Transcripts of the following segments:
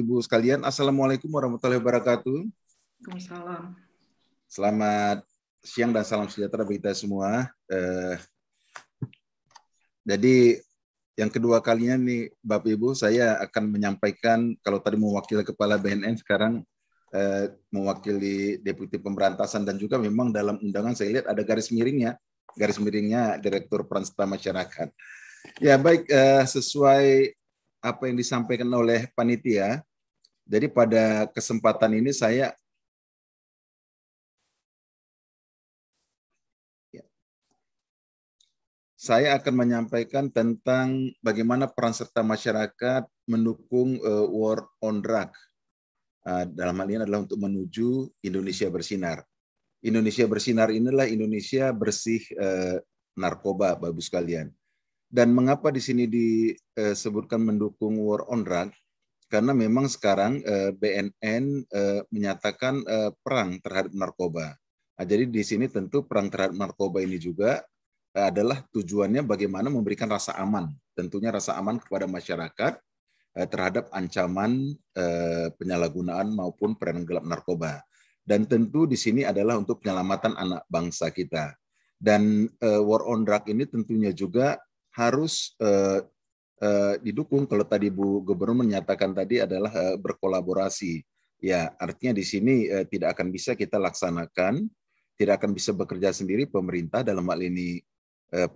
Ibu sekalian. Assalamualaikum warahmatullahi wabarakatuh. Waalaikumsalam. Selamat siang dan salam sejahtera bagi kita semua. Jadi yang kedua kalinya nih Bapak Ibu, saya akan menyampaikan, kalau tadi mewakili Kepala BNN, sekarang mewakili Deputi Pemberantasan, dan juga memang dalam undangan saya lihat ada garis miringnya Direktur Peran Serta Masyarakat. Ya baik, sesuai apa yang disampaikan oleh panitia, jadi pada kesempatan ini saya akan menyampaikan tentang bagaimana peran serta masyarakat mendukung War on Drug. Dalam hal ini adalah untuk menuju Indonesia bersinar. Indonesia bersinar inilah Indonesia bersih narkoba, Bapak Ibu sekalian. Dan mengapa di sini disebutkan mendukung War on Drug? Karena memang sekarang BNN menyatakan perang terhadap narkoba. Nah, jadi di sini tentu perang terhadap narkoba ini juga adalah tujuannya bagaimana memberikan rasa aman, tentunya rasa aman kepada masyarakat terhadap ancaman penyalahgunaan maupun peredaran gelap narkoba. Dan tentu di sini adalah untuk penyelamatan anak bangsa kita. Dan War on Drug ini tentunya juga harus didukung. Kalau tadi Bu Gubernur menyatakan tadi adalah berkolaborasi. Ya, artinya di sini tidak akan bisa kita laksanakan, tidak akan bisa bekerja sendiri pemerintah dalam hal ini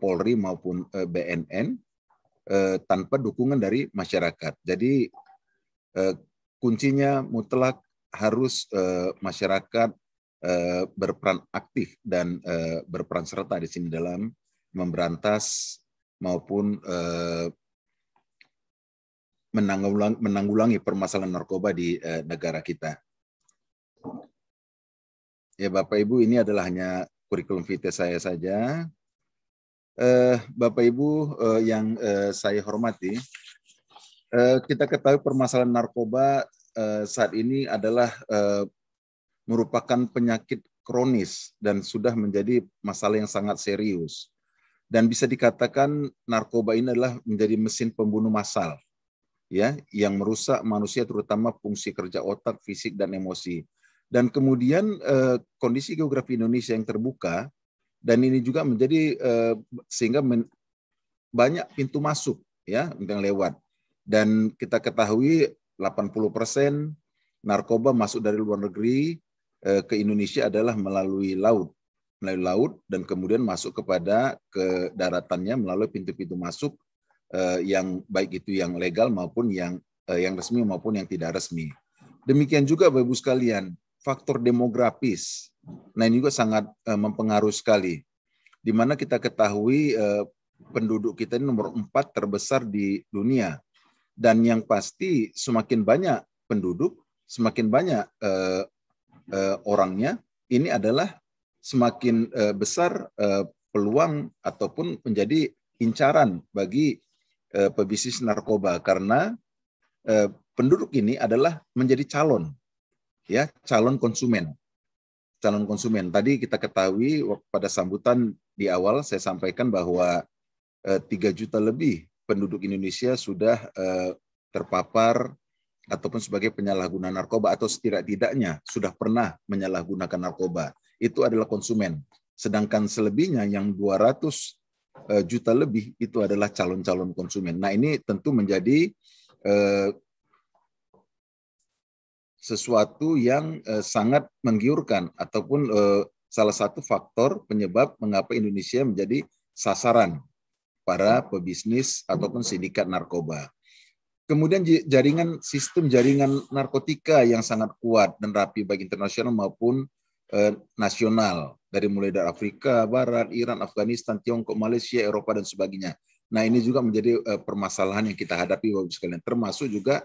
Polri maupun BNN tanpa dukungan dari masyarakat. Jadi kuncinya mutlak harus masyarakat berperan aktif dan berperan serta di sini dalam memberantas maupun menanggulangi permasalahan narkoba di negara kita. Ya Bapak Ibu, ini adalah hanya kurikulum vitae saya saja. Bapak Ibu yang saya hormati, kita ketahui permasalahan narkoba saat ini adalah merupakan penyakit kronis dan sudah menjadi masalah yang sangat serius. Dan bisa dikatakan narkoba ini adalah menjadi mesin pembunuh massal, ya, yang merusak manusia terutama fungsi kerja otak, fisik dan emosi. Dan kemudian kondisi geografi Indonesia yang terbuka, dan ini juga menjadi sehingga banyak pintu masuk, ya, yang lewat. Dan kita ketahui 80% narkoba masuk dari luar negeri ke Indonesia adalah melalui laut dan kemudian masuk ke daratannya melalui pintu-pintu masuk yang baik itu yang legal maupun yang resmi maupun yang tidak resmi. Demikian juga Bapak Ibu sekalian, faktor demografis. Nah, ini juga sangat mempengaruhi sekali. Di mana kita ketahui penduduk kita ini nomor 4 terbesar di dunia. Dan yang pasti semakin banyak penduduk, semakin banyak orangnya, ini adalah semakin besar peluang ataupun menjadi incaran bagi pebisnis narkoba, karena penduduk ini adalah menjadi calon konsumen. Tadi kita ketahui pada sambutan di awal saya sampaikan bahwa 3 juta lebih penduduk Indonesia sudah terpapar ataupun sebagai penyalahguna narkoba atau setidak-tidaknya sudah pernah menyalahgunakan narkoba. Itu adalah konsumen. Sedangkan selebihnya yang 200 juta lebih itu adalah calon-calon konsumen. Nah, ini tentu menjadi sesuatu yang sangat menggiurkan ataupun salah satu faktor penyebab mengapa Indonesia menjadi sasaran para pebisnis ataupun sindikat narkoba. Kemudian sistem jaringan narkotika yang sangat kuat dan rapi baik internasional maupun nasional, mulai dari Afrika Barat, Iran, Afghanistan, Tiongkok, Malaysia, Eropa dan sebagainya. Nah, ini juga menjadi permasalahan yang kita hadapi Bapak Ibu sekalian, termasuk juga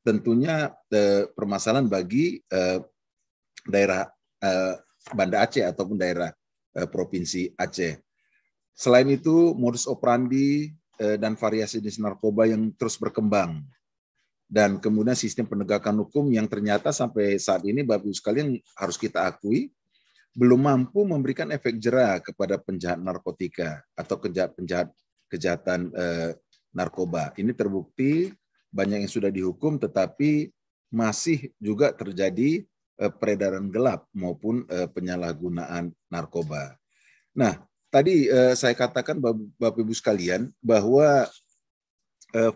tentunya permasalahan bagi daerah Banda Aceh ataupun daerah Provinsi Aceh. Selain itu, modus operandi dan variasi jenis narkoba yang terus berkembang. Dan kemudian sistem penegakan hukum yang ternyata sampai saat ini Bapak Ibu sekalian harus kita akui belum mampu memberikan efek jera kepada penjahat narkotika atau kejahatan narkoba. Ini terbukti banyak yang sudah dihukum tetapi masih juga terjadi peredaran gelap maupun penyalahgunaan narkoba. Nah, tadi saya katakan Bapak Ibu sekalian bahwa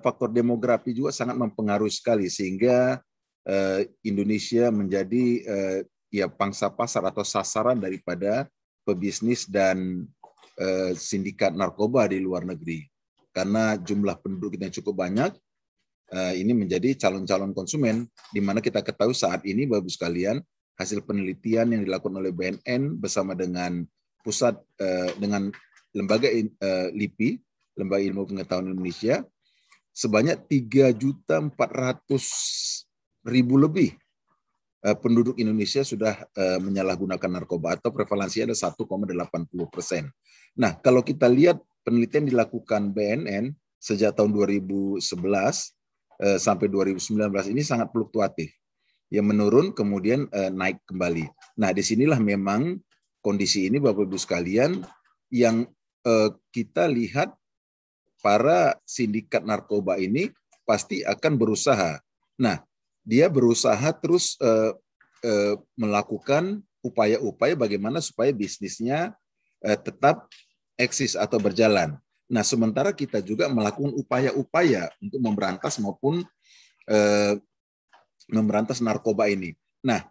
faktor demografi juga sangat mempengaruhi sekali sehingga Indonesia menjadi ya pangsa pasar atau sasaran daripada pebisnis dan sindikat narkoba di luar negeri. Karena jumlah penduduk kita yang cukup banyak, ini menjadi calon-calon konsumen, di mana kita ketahui saat ini, Bapak Ibu sekalian, hasil penelitian yang dilakukan oleh BNN bersama dengan pusat dengan lembaga LIPI, Lembaga Ilmu Pengetahuan Indonesia, sebanyak 3.400.000 lebih penduduk Indonesia sudah menyalahgunakan narkoba atau prevalensinya ada 1,80%. Nah, kalau kita lihat penelitian dilakukan BNN sejak tahun 2011 sampai 2019 ini sangat fluktuatif. Yang menurun kemudian naik kembali. Nah, disinilah memang kondisi ini Bapak Ibu sekalian yang kita lihat para sindikat narkoba ini pasti akan berusaha. Nah, dia berusaha terus melakukan upaya-upaya bagaimana supaya bisnisnya tetap eksis atau berjalan. Nah, sementara kita juga melakukan upaya-upaya untuk memberantas maupun memberantas narkoba ini. Nah,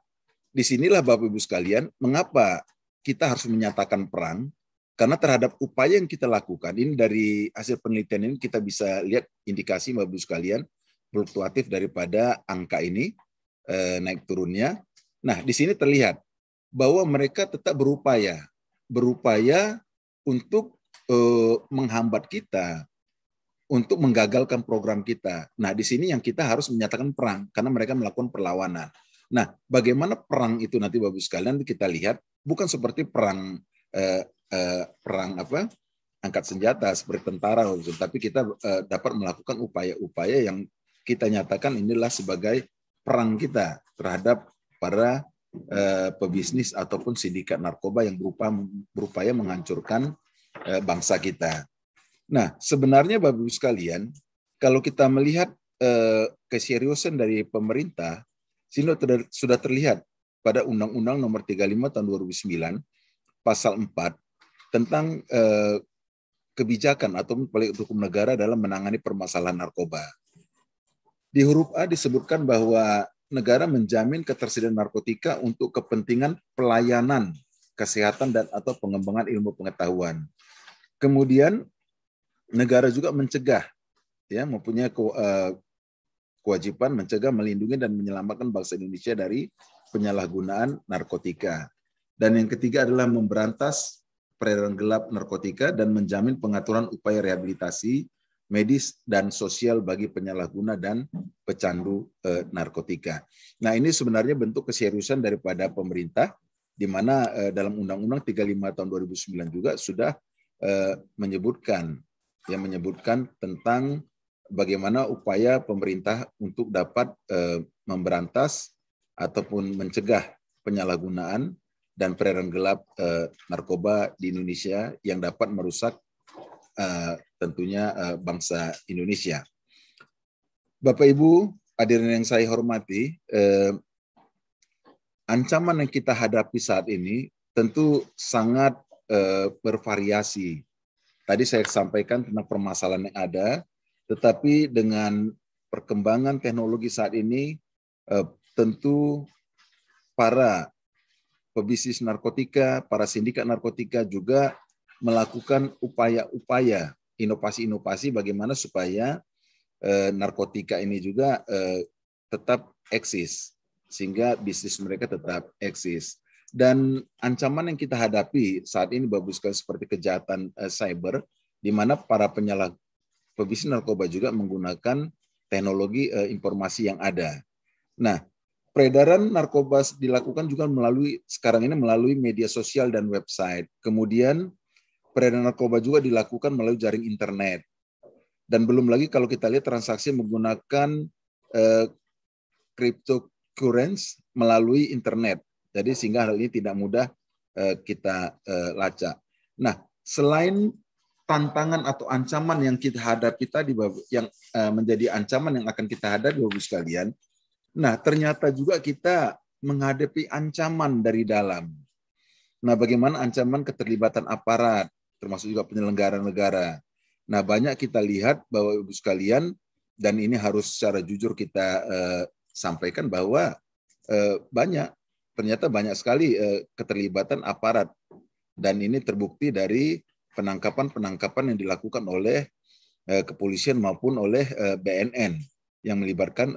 disinilah Bapak Ibu sekalian, mengapa kita harus menyatakan perang? Karena terhadap upaya yang kita lakukan, ini dari hasil penelitian ini kita bisa lihat indikasi Bapak Ibu sekalian, fluktuatif daripada angka ini, naik turunnya. Nah, di sini terlihat bahwa mereka tetap berupaya untuk menghambat kita, untuk menggagalkan program kita. Nah, di sini yang kita harus menyatakan perang, karena mereka melakukan perlawanan. Nah, bagaimana perang itu nanti Bapak Ibu sekalian kita lihat, bukan seperti perang angkat senjata seperti tentara, tapi kita dapat melakukan upaya-upaya yang kita nyatakan inilah sebagai perang kita terhadap para pebisnis ataupun sindikat narkoba yang berupaya menghancurkan bangsa kita. Nah, sebenarnya Bapak Ibu sekalian, kalau kita melihat keseriusan dari pemerintah, sini sudah terlihat pada Undang-Undang Nomor 35 Tahun 2009, Pasal 4, tentang kebijakan atau politik hukum negara dalam menangani permasalahan narkoba. Di huruf A disebutkan bahwa negara menjamin ketersediaan narkotika untuk kepentingan pelayanan kesehatan dan atau pengembangan ilmu pengetahuan. Kemudian negara juga mencegah, ya, mempunyai kewajiban mencegah, melindungi dan menyelamatkan bangsa Indonesia dari penyalahgunaan narkotika. Dan yang ketiga adalah memberantas peredaran gelap narkotika dan menjamin pengaturan upaya rehabilitasi medis dan sosial bagi penyalahguna dan pecandu narkotika. Nah, ini sebenarnya bentuk keseriusan daripada pemerintah, di mana dalam Undang-Undang 35 tahun 2009 juga sudah menyebutkan tentang bagaimana upaya pemerintah untuk dapat memberantas ataupun mencegah penyalahgunaan dan peredaran gelap narkoba di Indonesia yang dapat merusak tentunya bangsa Indonesia. Bapak Ibu hadirin yang saya hormati, ancaman yang kita hadapi saat ini tentu sangat bervariasi. Tadi saya sampaikan tentang permasalahan yang ada, tetapi dengan perkembangan teknologi saat ini, tentu para pebisnis narkotika, para sindikat narkotika juga melakukan upaya-upaya, inovasi-inovasi bagaimana supaya narkotika ini juga tetap eksis, sehingga bisnis mereka tetap eksis. Dan ancaman yang kita hadapi saat ini Bapak Ibu seperti kejahatan cyber, di mana para pebisnis narkoba juga menggunakan teknologi informasi yang ada. Nah, peredaran narkoba dilakukan juga sekarang ini melalui media sosial dan website. Kemudian peredaran narkoba juga dilakukan melalui jaring internet. Dan belum lagi kalau kita lihat transaksi menggunakan cryptocurrency melalui internet. Jadi sehingga hal ini tidak mudah kita lacak. Nah, selain tantangan atau ancaman yang kita hadapi tadi, yang menjadi ancaman yang akan kita hadapi Bapak Ibu sekalian, Nah, ternyata juga kita menghadapi ancaman dari dalam. Nah, bagaimana ancaman keterlibatan aparat, termasuk juga penyelenggara negara. Nah, banyak kita lihat bahwa Ibu sekalian, dan ini harus secara jujur kita sampaikan bahwa ternyata banyak sekali keterlibatan aparat. Dan ini terbukti dari penangkapan-penangkapan yang dilakukan oleh kepolisian maupun oleh BNN yang melibatkan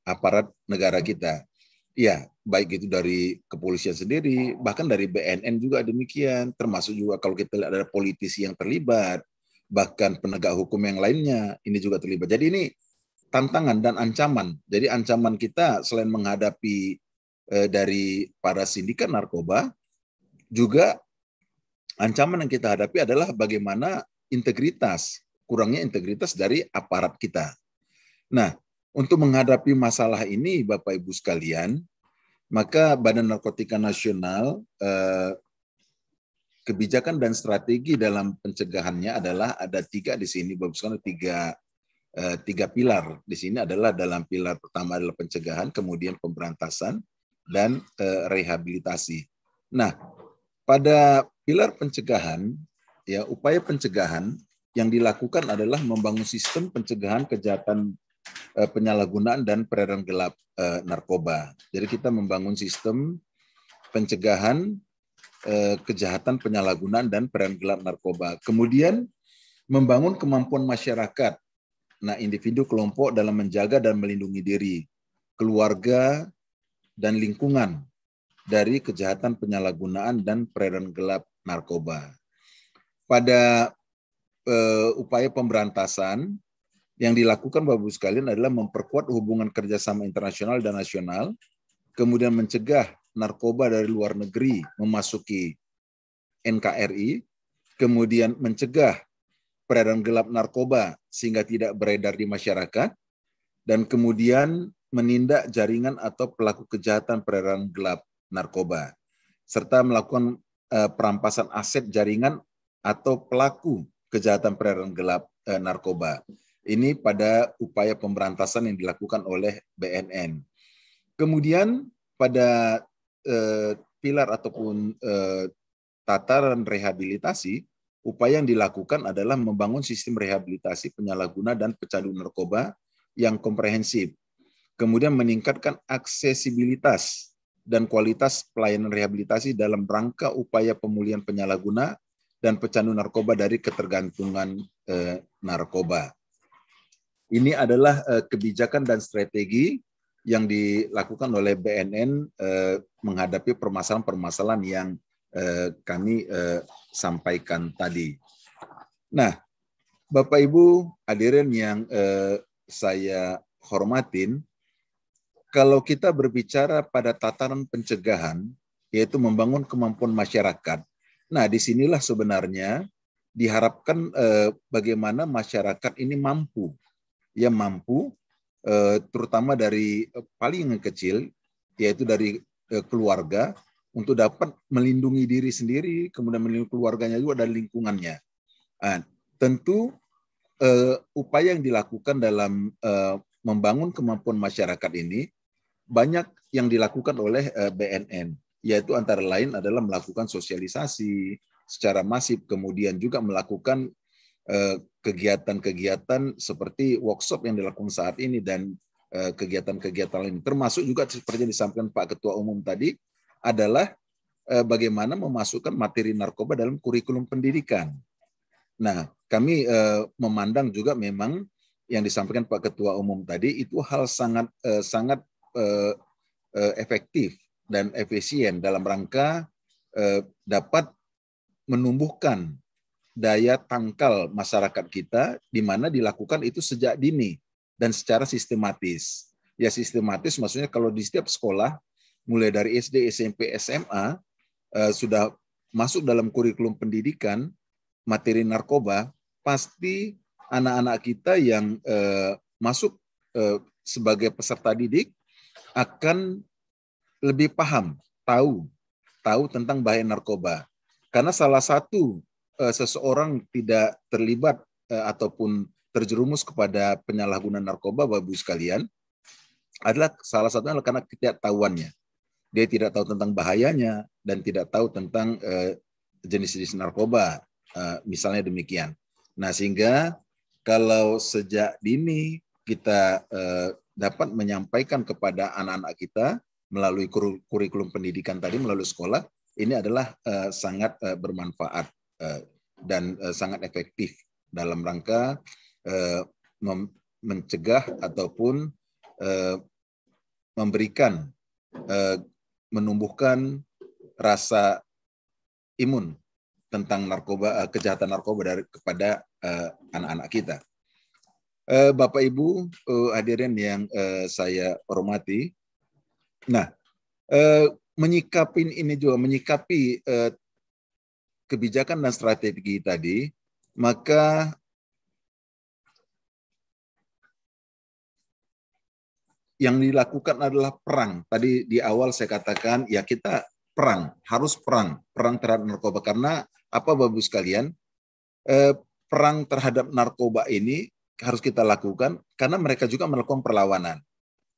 aparat negara kita. Ya, baik itu dari kepolisian sendiri, bahkan dari BNN juga demikian, termasuk juga kalau kita lihat ada politisi yang terlibat, bahkan penegak hukum yang lainnya, ini juga terlibat. Jadi ini tantangan dan ancaman. Jadi ancaman kita selain menghadapi dari para sindikat narkoba, juga ancaman yang kita hadapi adalah bagaimana kurangnya integritas dari aparat kita. Nah, untuk menghadapi masalah ini, Bapak Ibu sekalian, maka Badan Narkotika Nasional kebijakan dan strategi dalam pencegahannya adalah ada 3 di sini, Bapak sekalian, tiga pilar. Di sini adalah dalam pilar pertama adalah pencegahan, kemudian pemberantasan, dan rehabilitasi. Nah, pada pilar pencegahan, ya upaya pencegahan yang dilakukan adalah membangun sistem pencegahan kejahatan penyalahgunaan dan peredaran gelap narkoba. Jadi kita membangun sistem pencegahan kejahatan penyalahgunaan dan peredaran gelap narkoba. Kemudian membangun kemampuan masyarakat, nah individu kelompok dalam menjaga dan melindungi diri, keluarga, dan lingkungan dari kejahatan penyalahgunaan dan peredaran gelap narkoba. Pada upaya pemberantasan, yang dilakukan Bapak Ibu sekalian adalah memperkuat hubungan kerjasama internasional dan nasional, kemudian mencegah narkoba dari luar negeri memasuki NKRI, kemudian mencegah peredaran gelap narkoba sehingga tidak beredar di masyarakat, dan kemudian menindak jaringan atau pelaku kejahatan peredaran gelap narkoba, serta melakukan perampasan aset jaringan atau pelaku kejahatan peredaran gelap narkoba. Ini pada upaya pemberantasan yang dilakukan oleh BNN. Kemudian pada pilar ataupun tataran rehabilitasi, upaya yang dilakukan adalah membangun sistem rehabilitasi penyalahguna dan pecandu narkoba yang komprehensif. Kemudian meningkatkan aksesibilitas dan kualitas pelayanan rehabilitasi dalam rangka upaya pemulihan penyalahguna dan pecandu narkoba dari ketergantungan narkoba. Ini adalah kebijakan dan strategi yang dilakukan oleh BNN menghadapi permasalahan-permasalahan yang kami sampaikan tadi. Nah, Bapak Ibu hadirin yang saya hormatin, kalau kita berbicara pada tataran pencegahan, yaitu membangun kemampuan masyarakat, nah disinilah sebenarnya diharapkan bagaimana masyarakat ini mampu, terutama dari paling kecil, yaitu dari keluarga, untuk dapat melindungi diri sendiri, kemudian melindungi keluarganya juga dan lingkungannya. Nah, tentu upaya yang dilakukan dalam membangun kemampuan masyarakat ini banyak yang dilakukan oleh BNN, yaitu antara lain adalah melakukan sosialisasi secara masif, kemudian juga melakukan kegiatan-kegiatan seperti workshop yang dilakukan saat ini dan kegiatan-kegiatan lain. Termasuk juga seperti yang disampaikan Pak Ketua Umum tadi adalah bagaimana memasukkan materi narkoba dalam kurikulum pendidikan. Nah, kami memandang juga memang yang disampaikan Pak Ketua Umum tadi itu hal sangat efektif dan efisien dalam rangka dapat menumbuhkan daya tangkal masyarakat kita, di mana dilakukan itu sejak dini dan secara sistematis. Ya sistematis maksudnya kalau di setiap sekolah, mulai dari SD, SMP, SMA, sudah masuk dalam kurikulum pendidikan materi narkoba, pasti anak-anak kita yang masuk sebagai peserta didik akan lebih paham, tahu tentang bahaya narkoba. Karena salah satu seseorang tidak terlibat ataupun terjerumus kepada penyalahgunaan narkoba, Bapak Ibu sekalian, adalah salah satunya adalah karena ketidaktahuannya. Dia tidak tahu tentang bahayanya dan tidak tahu tentang jenis-jenis narkoba, misalnya demikian. Nah, sehingga kalau sejak dini kita dapat menyampaikan kepada anak-anak kita melalui kurikulum pendidikan tadi, melalui sekolah, ini adalah sangat bermanfaat dan sangat efektif dalam rangka mencegah ataupun memberikan, menumbuhkan rasa imun tentang narkoba, kejahatan narkoba kepada anak-anak kita. Bapak Ibu hadirin yang saya hormati, nah menyikapi ini juga, menyikapi kebijakan dan strategi tadi, maka yang dilakukan adalah perang. Tadi di awal saya katakan, ya kita perang, harus perang terhadap narkoba. Karena apa Bapak-Ibu sekalian, perang terhadap narkoba ini harus kita lakukan karena mereka juga melakukan perlawanan.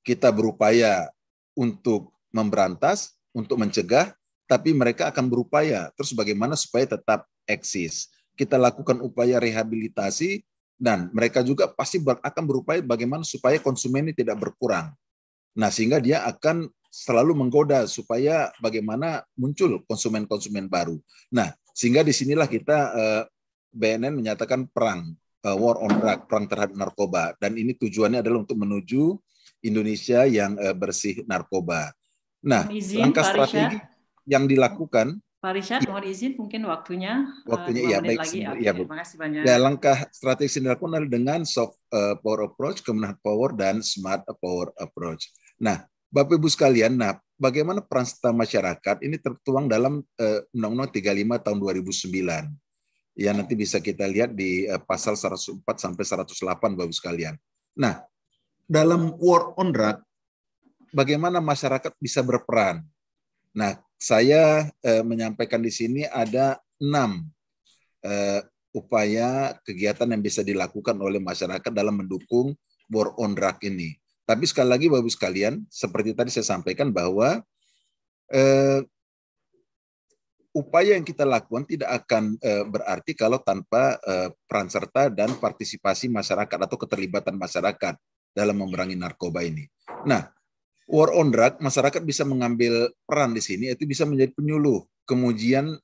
Kita berupaya untuk memberantas, untuk mencegah, tapi mereka akan berupaya terus bagaimana supaya tetap eksis. Kita lakukan upaya rehabilitasi, dan mereka juga pasti akan berupaya bagaimana supaya konsumen ini tidak berkurang. Nah, sehingga dia akan selalu menggoda supaya bagaimana muncul konsumen-konsumen baru. Nah, sehingga disinilah kita BNN menyatakan perang, war on drug, perang terhadap narkoba. Dan ini tujuannya adalah untuk menuju Indonesia yang bersih narkoba. Nah, langkah strategi yang dilakukan, Pak Richard, mohon izin mungkin waktunya ya, 5 menit baik, lagi. Ya, terima kasih banyak. Ya, langkah strategi yang dilakukan adalah dengan soft power approach, kemudian hard power, dan smart power approach. Nah, Bapak Ibu sekalian, nah bagaimana peran serta masyarakat ini tertuang dalam Undang-Undang 35 tahun 2009. Ya, nanti bisa kita lihat di pasal 104 sampai 108 Bapak Ibu sekalian. Nah, dalam war on drug, bagaimana masyarakat bisa berperan? Nah, saya menyampaikan di sini ada 6 upaya kegiatan yang bisa dilakukan oleh masyarakat dalam mendukung war on drug ini. Tapi sekali lagi Bapak-Ibu sekalian, seperti tadi saya sampaikan bahwa upaya yang kita lakukan tidak akan berarti kalau tanpa peran serta dan partisipasi masyarakat atau keterlibatan masyarakat dalam memerangi narkoba ini. Nah, war on drug, masyarakat bisa mengambil peran di sini, itu bisa menjadi penyuluh, kemudian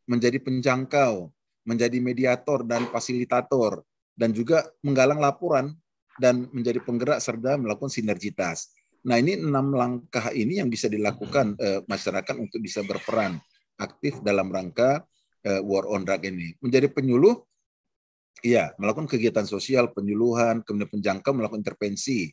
menjadi penjangkau, menjadi mediator dan fasilitator, dan juga menggalang laporan dan menjadi penggerak serta melakukan sinergitas. Nah, ini 6 langkah ini yang bisa dilakukan masyarakat untuk bisa berperan aktif dalam rangka war on drug ini. Menjadi penyuluh, ya, melakukan kegiatan sosial, penyuluhan, kemudian penjangkau, melakukan intervensi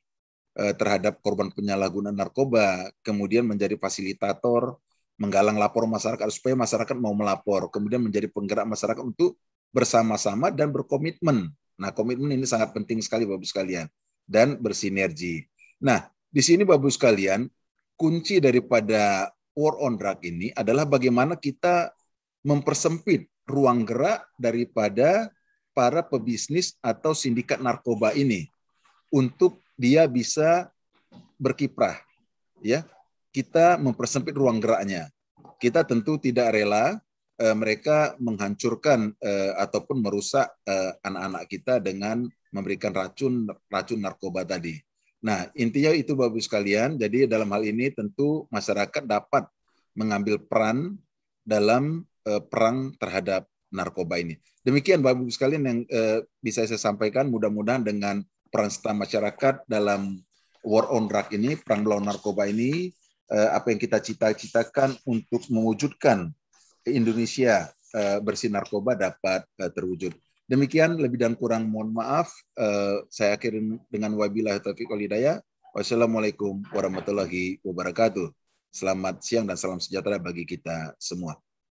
terhadap korban penyalahgunaan narkoba, kemudian menjadi fasilitator, menggalang lapor masyarakat supaya masyarakat mau melapor, kemudian menjadi penggerak masyarakat untuk bersama-sama dan berkomitmen. Nah, komitmen ini sangat penting sekali Bapak-Ibu sekalian, dan bersinergi. Nah, di sini Bapak-Ibu sekalian, kunci daripada war on drug ini adalah bagaimana kita mempersempit ruang gerak daripada para pebisnis atau sindikat narkoba ini untuk dia bisa berkiprah, ya. Kita mempersempit ruang geraknya. Kita tentu tidak rela mereka menghancurkan ataupun merusak anak-anak kita dengan memberikan racun narkoba tadi. Nah, intinya itu Bapak Ibu sekalian. Jadi dalam hal ini tentu masyarakat dapat mengambil peran dalam perang terhadap narkoba ini. Demikian Bapak Ibu sekalian yang bisa saya sampaikan. Mudah-mudahan dengan peran serta masyarakat dalam war on drug ini, perang melawan narkoba ini, apa yang kita cita-citakan untuk mewujudkan Indonesia bersih narkoba dapat terwujud. Demikian, lebih dan kurang mohon maaf. Saya akhiri dengan wabillahi taufiq wal hidayah. Wassalamualaikum warahmatullahi wabarakatuh. Selamat siang dan salam sejahtera bagi kita semua.